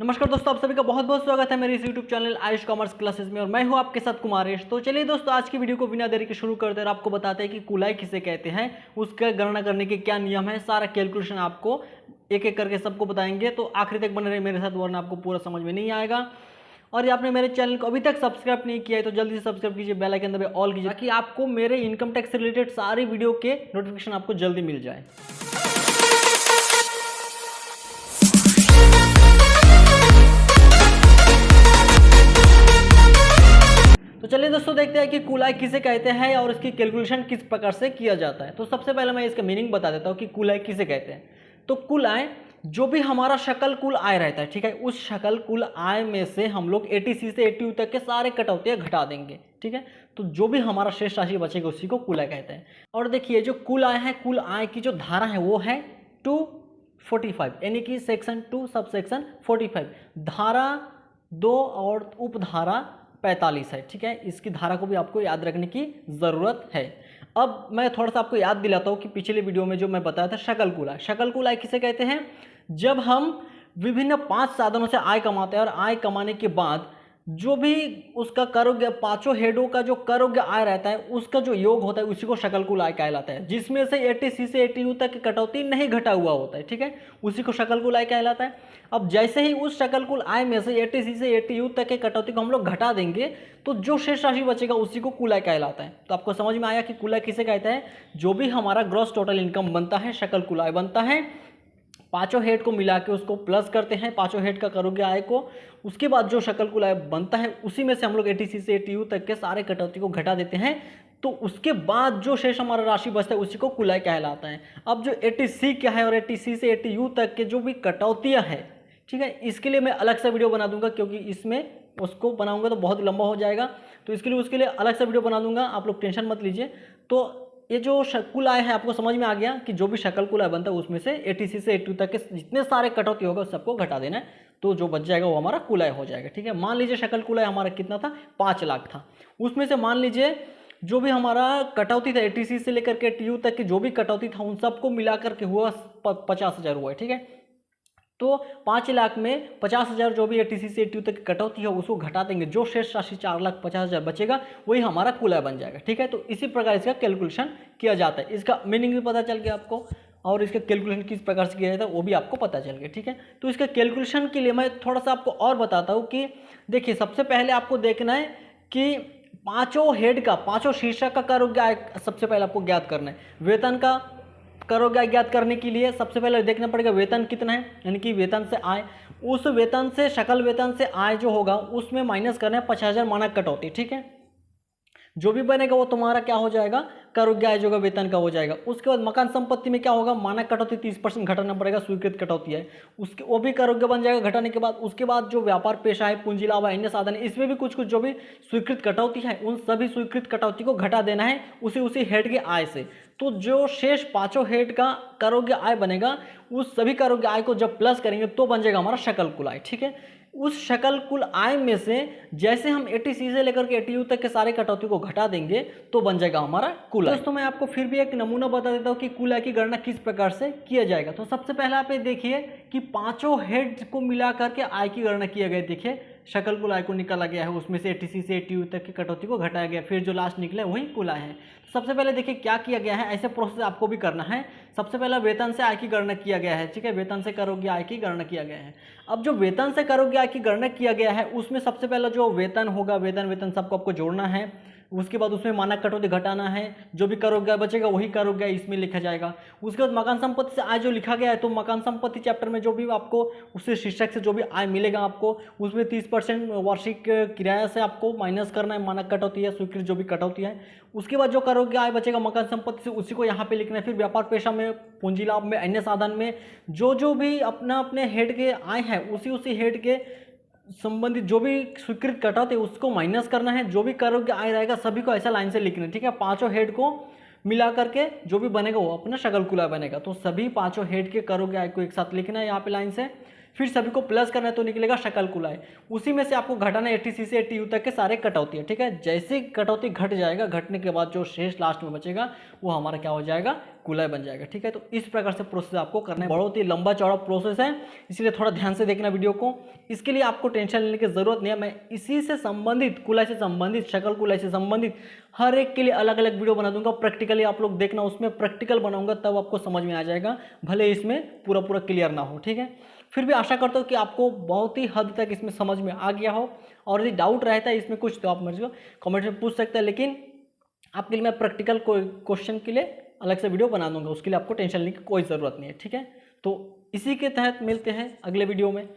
नमस्कार दोस्तों, आप सभी का बहुत बहुत स्वागत है मेरे इस YouTube channel Ayush commerce classes में। और मैं हूं आपके साथ कुमारेश। तो चलिए दोस्तों, आज की वीडियो को बिना देरी के शुरू करते हैं और आपको बताते हैं कि कुलाई किसे कहते हैं, उसका गणना करने के क्या नियम है, सारा कैलकुलेशन आपको एक एक करके सबको बताएंगे। तो आखिरी तक बने रहे मेरे साथ, वरना आपको पूरा समझ में नहीं आएगा। और ये आपने मेरे चैनल को अभी तक सब्सक्राइब नहीं किया है तो जल्दी से सब्सक्राइब कीजिए, बेल आइकन दबाइए, ऑल कीजिए, ताकि आपको मेरे इनकम टैक्स से रिलेटेड सारी वीडियो के नोटिफिकेशन आपको जल्दी मिल जाए। तो चलिए दोस्तों, देखते हैं कि कुलाई किसे कहते हैं और इसकी कैलकुलेशन किस प्रकार से किया जाता है। तो सबसे पहले मैं इसका मीनिंग बता देता हूँ कि कुलाई किसे कहते हैं। तो कुल आय, जो भी हमारा शकल कुल आय रहता है, ठीक है, उस शकल कुल आय में से हम लोग 80C से 80U तक के सारे कटौतियाँ घटा देंगे, ठीक है। तो जो भी हमारा शेष राशि बचेगा उसी को कुल आय कहते हैं। और देखिए, जो कुल आय है, कुल आय की जो धारा है वो है 245, यानी कि सेक्शन 2 सब सेक्शन 45, धारा 2 और उपधारा 45 है, ठीक है। इसकी धारा को भी आपको याद रखने की ज़रूरत है। अब मैं थोड़ा सा आपको याद दिलाता हूँ कि पिछले वीडियो में जो मैं बताया था शकल कुल आय, शकल कुल आय किसे कहते हैं। जब हम विभिन्न 5 साधनों से आय कमाते हैं और आय कमाने के बाद जो भी उसका करोगे, पांचों हेडों का जो करोगे आय रहता है, उसका जो योग होता है उसी को शकल कुल आय कहलाता है, जिसमें से 80C से 80U तक की कटौती नहीं घटा हुआ होता है, ठीक है, उसी को शकल कुल आय कहलाता है। अब जैसे ही उस शकल कुल आय में से 80C से 80U तक के कटौती को हम लोग घटा देंगे तो जो शेष राशि बचेगा उसी को कुल आय कहलाता है। तो आपको समझ में आया कि कुल आय किसे कहते हैं। जो भी हमारा ग्रॉस टोटल इनकम बनता है, शकल कुल आय बनता है। पांचों हेड को मिला के उसको प्लस करते हैं, पांचों हेड का करोगे आय को, उसके बाद जो शकल कुल आय बनता है उसी में से हम लोग 80C से 80U तक के सारे कटौती को घटा देते हैं। तो उसके बाद जो शेष हमारा राशि बचता है उसी को कुल आय कहलाता है। अब जो 80C क्या है और 80C से 80U तक के जो भी कटौतियाँ हैं, ठीक है, इसके लिए मैं अलग से वीडियो बना दूंगा, क्योंकि इसमें उसको बनाऊंगा तो बहुत लंबा हो जाएगा। तो इसके लिए उसके लिए अलग से वीडियो बना दूंगा, आप लोग टेंशन मत लीजिए। तो ये जो कुल आय है, आपको समझ में आ गया कि जो भी शकल कुल आय बनता है उसमें से 80C से 80U तक के जितने सारे कटौती होगा सबको घटा देना है, तो जो बच जाएगा वो हमारा कुल आय हो जाएगा, ठीक है। मान लीजिए शकल कुल आय हमारा कितना था, 5 लाख था। उसमें से मान लीजिए जो भी हमारा कटौती था 80C से लेकर के 80U तक की जो भी कटौती था उन सबको मिलाकर के हुआ 50,000 हुआ है, ठीक है। तो 5 लाख में 50,000 जो भी 80C से 80U तक की कटौती है उसको घटा देंगे, जो शेष राशि 4,50,000 बचेगा वही हमारा कुल आय बन जाएगा, ठीक है। तो इसी प्रकार इसका कैलकुलेशन किया जाता है। इसका मीनिंग भी पता चल गया आपको और इसका कैलकुलेशन किस प्रकार से किया जाता है वो भी आपको पता चल गया, ठीक है। तो इसका कैलकुलेशन के लिए मैं थोड़ा सा आपको और बताता हूँ कि देखिए, सबसे पहले आपको देखना है कि पाँचों हेड का, पाँचों शीर्षक का करोगे आय सबसे पहले आपको ज्ञात करना है। वेतन का करोगे ज्ञात करने के लिए सबसे पहले देखना पड़ेगा वेतन कितना है, यानी कि वेतन से आय, उस वेतन से शकल वेतन से आय जो होगा उसमें माइनस करना है 50,000 मानक कटौती, ठीक है। जो भी बनेगा वो तुम्हारा क्या हो जाएगा, करोगे आय जो वेतन का हो जाएगा। उसके बाद मकान संपत्ति में क्या होगा, मानक कटौती 30% घटाना पड़ेगा, स्वीकृत कटौती है, उसके वो भी करोगे बन जाएगा घटाने के बाद। उसके बाद जो व्यापार पेशा है, पूंजी लाभ है, अन्य साधन है, इसमें भी कुछ कुछ जो भी स्वीकृत कटौती है उन सभी स्वीकृत कटौती को घटा देना है उसी हेड के आय से। तो जो शेष पांचों हेड का करोगे आय बनेगा, उस सभी करोगे आय को जब प्लस करेंगे तो बन जाएगा हमारा शकल कुल आय, ठीक है। उस शकल कुल आय में से जैसे हम 80C से लेकर के 80U तक के सारे कटौती को घटा देंगे तो बन जाएगा हमारा कुल आय। दोस्तों, मैं आपको फिर भी एक नमूना बता देता हूँ कि कुल आय की गणना किस प्रकार से किया जाएगा। तो सबसे पहले आप ये देखिए कि पांचों हेड को मिला करके आय की गणना किया गया। देखिए, शकल कुल आय को निकाला गया है, उसमें से 80C से 80U तक की कटौती को घटाया गया, फिर जो लास्ट निकला है वही कुल आय है। सबसे पहले देखिए क्या किया गया है, ऐसे प्रोसेस आपको भी करना है। सबसे पहले वेतन से आय की गणना किया गया है, ठीक है, वेतन से करोगे आय की गणना किया गया है। अब जो वेतन से करोगे आय की गणना किया गया है उसमें सबसे पहले जो वेतन होगा, वेतन सबको आपको जोड़ना है। उसके बाद उसमें मानक कटौती घटाना है, जो भी करोगे बचेगा वही करोगे इसमें लिखा जाएगा। उसके बाद मकान संपत्ति से आय जो लिखा गया है, तो मकान संपत्ति चैप्टर में जो भी आपको उससे शीर्षक से जो भी आय मिलेगा आपको उसमें 30% वार्षिक किराया से आपको माइनस करना है, मानक कटौती है, स्वीकृत जो भी कटौती है। उसके बाद जो करोगे आय बचेगा मकान संपत्ति से उसी को यहाँ पे लिखना है। फिर व्यापार पेशा में, पूंजी लाभ में, अन्य साधन में जो भी अपने हेड के आय है उसी हेड के संबंधित जो भी स्वीकृत कटौती है उसको माइनस करना है। जो भी करोगे आय रहेगा सभी को ऐसा लाइन से लिखना है, ठीक है। पांचों हेड को मिला करके जो भी बनेगा वो अपना शकल कुल आय बनेगा। तो सभी पांचों हेड के करोगे आय को एक साथ लिखना है यहाँ पे लाइन से। फिर सभी को प्लस करना है तो निकलेगा शकल कुलाय। उसी में से आपको घटाना 80C से 80U तक के सारे कटौती है, ठीक है। जैसे कटौती घट जाएगा, घटने के बाद जो शेष लास्ट में बचेगा वो हमारा क्या हो जाएगा, कुलाय बन जाएगा, ठीक है। तो इस प्रकार से प्रोसेस आपको करना है। बहुत ही लंबा चौड़ा प्रोसेस है, इसलिए थोड़ा ध्यान से देखना वीडियो को। इसके लिए आपको टेंशन लेने की जरूरत नहीं है। मैं इसी से संबंधित, कुलाय से संबंधित, शकल कुलाय से संबंधित हर एक के लिए अलग अलग वीडियो बना दूंगा। प्रैक्टिकली आप लोग देखना, उसमें प्रैक्टिकल बनाऊंगा तब आपको समझ में आ जाएगा, भले इसमें पूरा पूरा क्लियर ना हो, ठीक है। फिर भी आशा करता हूँ कि आपको बहुत ही हद तक इसमें समझ में आ गया हो, और यदि डाउट रहता है इसमें कुछ तो आप मुझे कमेंट में पूछ सकते हैं। लेकिन आपके लिए मैं प्रैक्टिकल क्वेश्चन के लिए अलग से वीडियो बना दूंगा, उसके लिए आपको टेंशन लेने की कोई ज़रूरत नहीं है, ठीक है। तो इसी के तहत मिलते हैं अगले वीडियो में।